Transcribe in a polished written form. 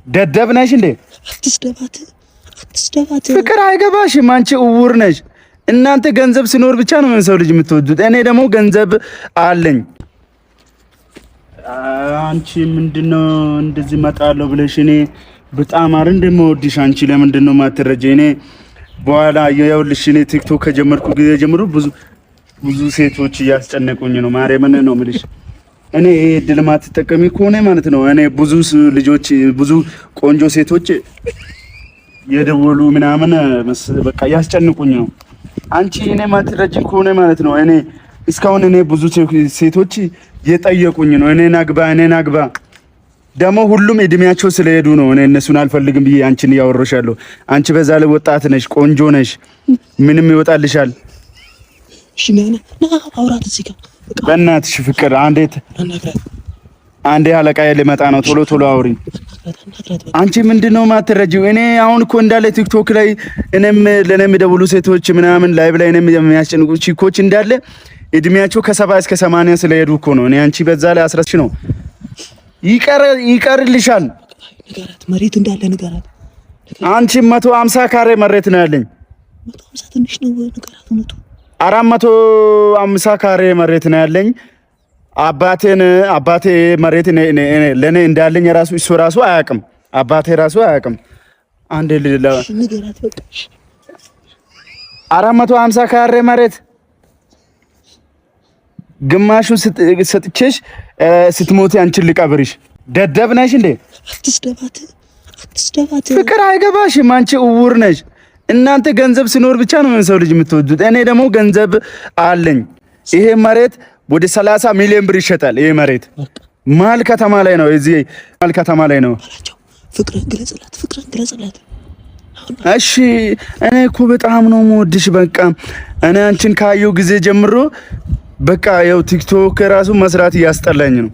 ደደብ ነሽ እንዴ? አትስደባት። ፍቅር አይገባሽም። አንቺ እውር ነሽ። እናንተ ገንዘብ ሲኖር ብቻ ነው ሰው ልጅ የምትወዱት። እኔ ደግሞ ገንዘብ አለኝ። አንቺ ምንድነው እንደዚህ መጣለው ብለሽ እኔ በጣም አረ እንደምወድሽ አንቺ ለምንድነው ማትረጀኝ? እኔ በኋላ ይኸውልሽ እኔ ቲክቶክ ከጀመርኩ ጊዜ ጀምሮ ብዙ ሴቶች እያስጨነቁኝ ነው። ማርያምን ነው የምልሽ። እኔ እድል ማትጠቀሚ ከሆነ ማለት ነው እኔ ብዙ ልጆች ብዙ ቆንጆ ሴቶች የደወሉ ምናምን በቃ ያስጨንቁኝ ነው። አንቺ እኔ ማትረጂ ከሆነ ማለት ነው እኔ እስካሁን እኔ ብዙ ሴቶች የጠየቁኝ ነው እኔን አግባ ደግሞ ሁሉም እድሜያቸው ስለሄዱ ነው እኔ እነሱን አልፈልግም ብዬ አንቺን ያወራሻለሁ። አንቺ በዛ ላይ ወጣት ነሽ፣ ቆንጆ ነሽ፣ ምንም ይወጣልሻል። እሺ ና አውራት እዚህ ጋር በእናትሽ ፍቅር አንዴ አለቃዬ ሊመጣ ነው። ቶሎ አውሪ። አንቺ ምንድነው ማትረጂው? እኔ አሁን እኮ እንዳለ ቲክቶክ ላይ እኔም ለኔም ደውሉ ሴቶች ምናምን ላይቭ ላይ እኔም የሚያስጨንቁ ቺኮች እንዳለ እድሜያቸው ከ70 እስከ 80 ስለሄዱ እኮ ነው። እኔ አንቺ በዛ ላይ አስረሽ ነው ይቀርልሻል። ንገራት፣ መሬት እንዳለ ንገራት። አንቺ 150 ካሬ መሬት ነው ያለኝ። 150 ትንሽ ነው። ንገራት እውነቱ 450 ካሬ መሬት ነው ያለኝ። አባቴ መሬት ለኔ እንዳለኝ ራሱ እሱ ራሱ አያውቅም። አባቴ ራሱ አያውቅም። አንዴ ልላ ንገራት በቃ 450 ካሬ መሬት ግማሹን ሰጥቼሽ ስትሞቲ አንቺን ልቀብርሽ። ደደብ ነሽ እንዴ? አትስደባት። ፍቅር አይገባሽም። አንቺ እውር ነሽ። እናንተ ገንዘብ ሲኖር ብቻ ነው ሰው ልጅ የምትወዱት። እኔ ደግሞ ገንዘብ አለኝ። ይሄ መሬት ወደ 30 ሚሊዮን ብር ይሸጣል። ይሄ መሬት መሀል ከተማ ላይ ነው። እዚህ መሀል ከተማ ላይ ነው። ፍቅርን ግለጽላት። እሺ እኔ እኮ በጣም ነው የምወድሽ። በቃ እኔ አንቺን ካየው ጊዜ ጀምሮ በቃ ያው ቲክቶክ ራሱ መስራት እያስጠላኝ ነው።